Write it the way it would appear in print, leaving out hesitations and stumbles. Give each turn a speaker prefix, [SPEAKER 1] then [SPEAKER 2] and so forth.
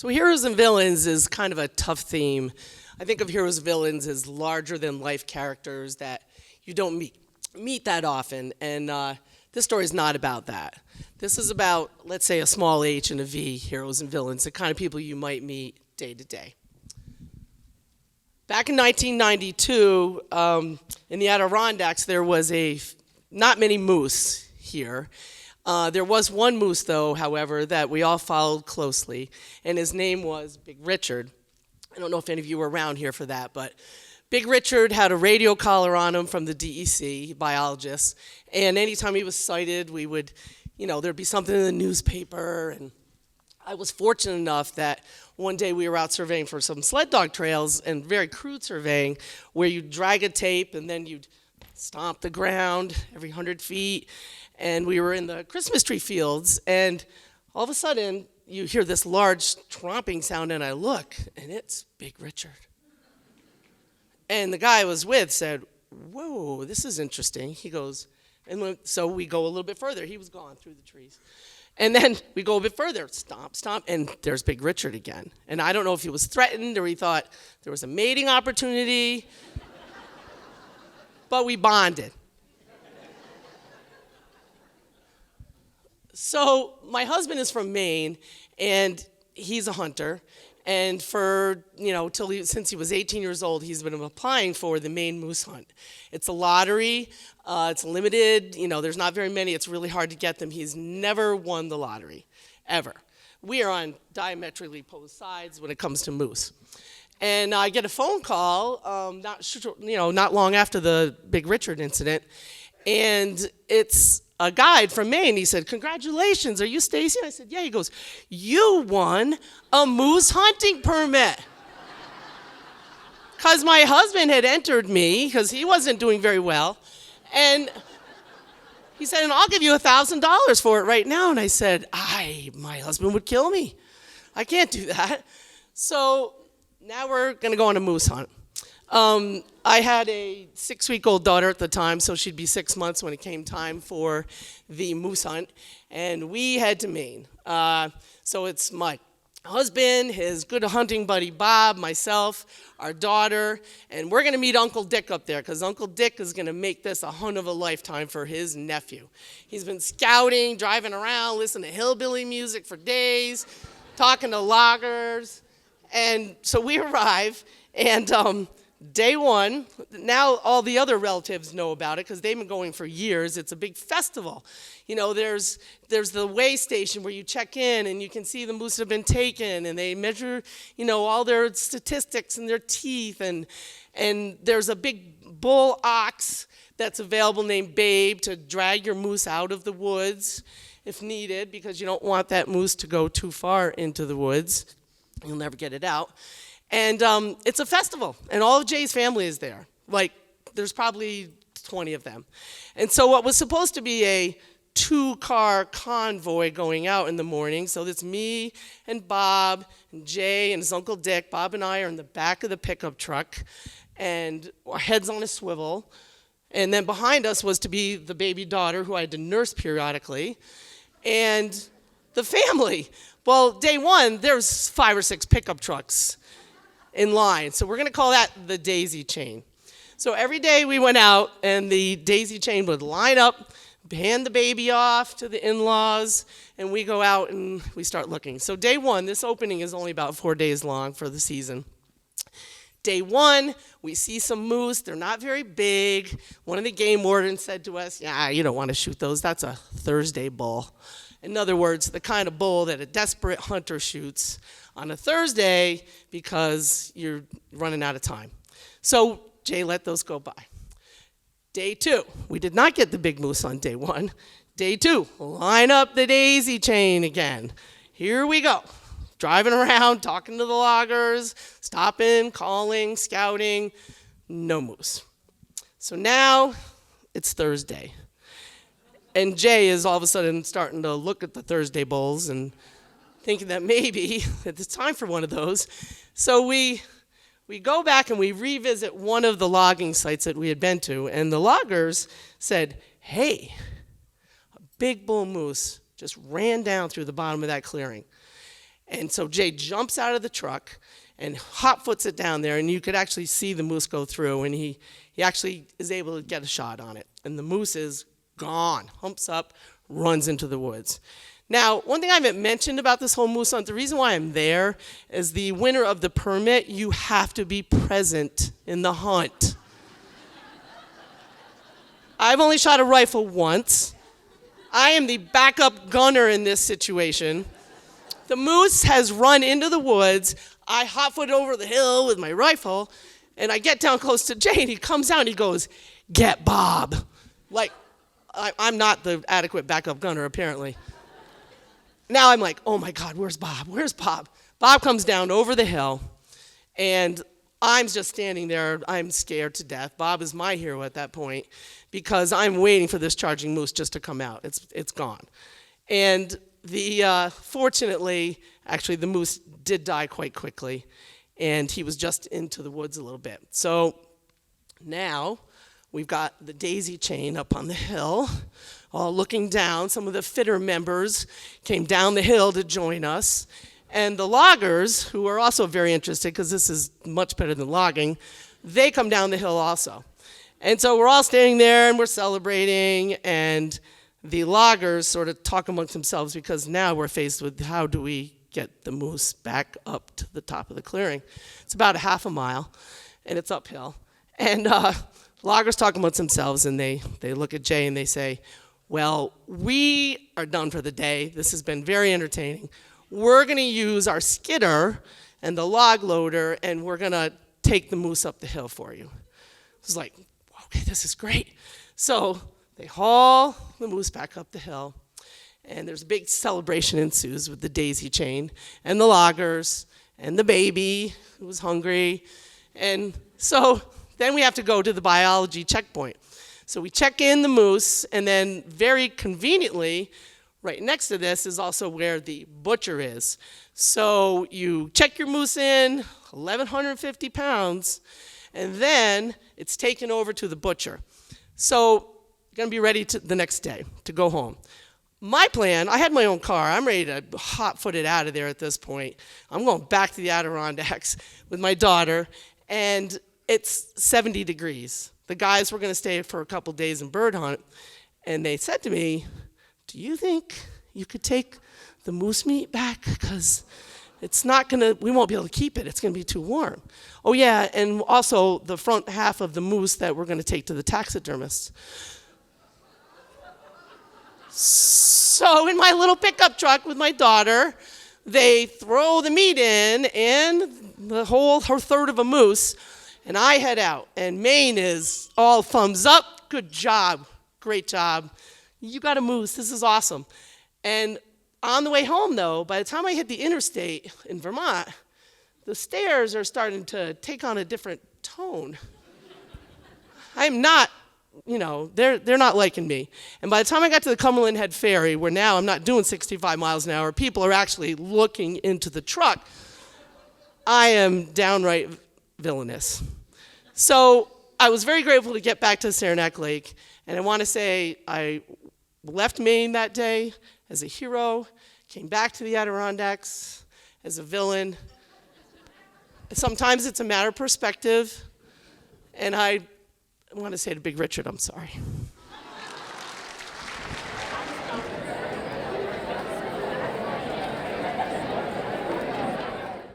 [SPEAKER 1] So heroes and villains is kind of a tough theme. I think of heroes and villains as larger than life characters that you don't meet that often. And this story is not about that. This is about, let's say, a small H and a V, heroes and villains, the kind of people you might meet day to day. Back in 1992, in the Adirondacks, there was not many moose here. There was one moose, though, however, that we all followed closely, and his name was Big Richard. I don't know if any of you were around here for that, but Big Richard had a radio collar on him from the DEC, biologist, and anytime he was sighted, we would, there'd be something in the newspaper, and I was fortunate enough that one day we were out surveying for some sled dog trails, and very crude surveying, where you'd drag a tape and then you'd stomp the ground every 100 feet, and we were in the Christmas tree fields, and all of a sudden you hear this large tromping sound, and I look, and it's Big Richard. And the guy I was with said, "Whoa, this is interesting." He goes, so we go a little bit further. He was gone through the trees. And then we go a bit further, stomp, stomp, and there's Big Richard again. And I don't know if he was threatened or he thought there was a mating opportunity, but we bonded. So my husband is from Maine, and he's a hunter. And since he was 18 years old, he's been applying for the Maine moose hunt. It's a lottery. It's limited. There's not very many. It's really hard to get them. He's never won the lottery, ever. We are on diametrically opposed sides when it comes to moose. And I get a phone call, not long after the Big Richard incident, and it's a guide from Maine. He said, "Congratulations, are you Stacey?" I said, "Yeah." He goes, "You won a moose hunting permit." Because my husband had entered me, because he wasn't doing very well, and he said, "And I'll give you $1,000 for it right now." And I said, my husband would kill me. I can't do that. So now we're going to go on a moose hunt. I had a 6-week-old daughter at the time, so she'd be 6 months when it came time for the moose hunt, and we head to Maine. So it's my husband, his good hunting buddy Bob, myself, our daughter, and we're going to meet Uncle Dick up there, because Uncle Dick is going to make this a hunt of a lifetime for his nephew. He's been scouting, driving around, listening to hillbilly music for days, talking to loggers, and so we arrive, and day one, now all the other relatives know about it because they've been going for years. It's a big festival. There's the weigh station where you check in and you can see the moose have been taken, and they measure, all their statistics and their teeth, and there's a big bull ox that's available named Babe to drag your moose out of the woods if needed, because you don't want that moose to go too far into the woods. You'll never get it out. And it's a festival, and all of Jay's family is there. There's probably 20 of them. And so what was supposed to be a 2-car convoy going out in the morning, so it's me and Bob and Jay and his Uncle Dick. Bob and I are in the back of the pickup truck, and our heads on a swivel. And then behind us was to be the baby daughter, who I had to nurse periodically, and the family. Well, day one, there's 5 or 6 pickup trucks in line. So we're going to call that the daisy chain. So every day we went out, and the daisy chain would line up, hand the baby off to the in-laws, and we go out and we start looking. So day one, this opening is only about 4 days long for the season. Day one, we see some moose. They're not very big. One of the game wardens said to us, "Yeah, you don't want to shoot those. That's a Thursday bull." In other words, the kind of bull that a desperate hunter shoots on a Thursday because you're running out of time. So Jay let those go by. Day two, we did not get the big moose on day one. Day two, line up the daisy chain again. Here we go. Driving around, talking to the loggers, stopping, calling, scouting, no moose. So now it's Thursday. And Jay is all of a sudden starting to look at the Thursday bulls and thinking that maybe it's time for one of those. So we go back and we revisit one of the logging sites that we had been to, and the loggers said, "Hey, a big bull moose just ran down through the bottom of that clearing." And so Jay jumps out of the truck and hot foots it down there, and you could actually see the moose go through, and he actually is able to get a shot on it. And the moose is gone, humps up, runs into the woods. Now, one thing I haven't mentioned about this whole moose hunt, the reason why I'm there is the winner of the permit, you have to be present in the hunt. I've only shot a rifle once. I am the backup gunner in this situation. The moose has run into the woods. I hot-foot over the hill with my rifle, and I get down close to Jay, and he comes out and he goes, "Get Bob." Like, I'm not the adequate backup gunner, apparently. Now I'm like, oh my God, where's Bob? Where's Bob? Bob comes down over the hill, and I'm just standing there. I'm scared to death. Bob is my hero at that point because I'm waiting for this charging moose just to come out. It's gone. And fortunately, actually, the moose did die quite quickly, and he was just into the woods a little bit. So now we've got the daisy chain up on the hill, all looking down. Some of the fitter members came down the hill to join us. And the loggers, who are also very interested, because this is much better than logging, they come down the hill also. And so we're all standing there, and we're celebrating, and the loggers sort of talk amongst themselves, because now we're faced with how do we get the moose back up to the top of the clearing. It's about a half a mile, and it's uphill. And loggers talk amongst themselves, and they look at Jay, and they say, "Well, we are done for the day. This has been very entertaining. We're going to use our skidder and the log loader, and we're going to take the moose up the hill for you." It's like, okay, this is great. So they haul the moose back up the hill, and there's a big celebration ensues with the daisy chain and the loggers and the baby who was hungry. And so then we have to go to the biology checkpoint. So we check in the moose, and then very conveniently, right next to this is also where the butcher is. So you check your moose in, 1,150 pounds, and then it's taken over to the butcher. So you're going to be ready the next day to go home. My plan, I had my own car. I'm ready to hot-foot it out of there at this point. I'm going back to the Adirondacks with my daughter, and it's 70 degrees. The guys were going to stay for a couple days and bird hunt, and they said to me, "Do you think you could take the moose meat back? Because we won't be able to keep it. It's going to be too warm." Oh yeah, and also the front half of the moose that we're going to take to the taxidermist. So in my little pickup truck with my daughter, they throw the meat in and her third of a moose, and I head out. And Maine is all thumbs up. Good job. Great job. You got a moose. This is awesome. And on the way home, though, by the time I hit the interstate in Vermont, the stairs are starting to take on a different tone. I'm not, they're not liking me. And by the time I got to the Cumberland Head Ferry, where now I'm not doing 65 miles an hour, people are actually looking into the truck, I am downright villainous. So I was very grateful to get back to Saranac Lake, and I want to say I left Maine that day as a hero, came back to the Adirondacks as a villain. Sometimes it's a matter of perspective, and I want to say to Big Richard, I'm sorry.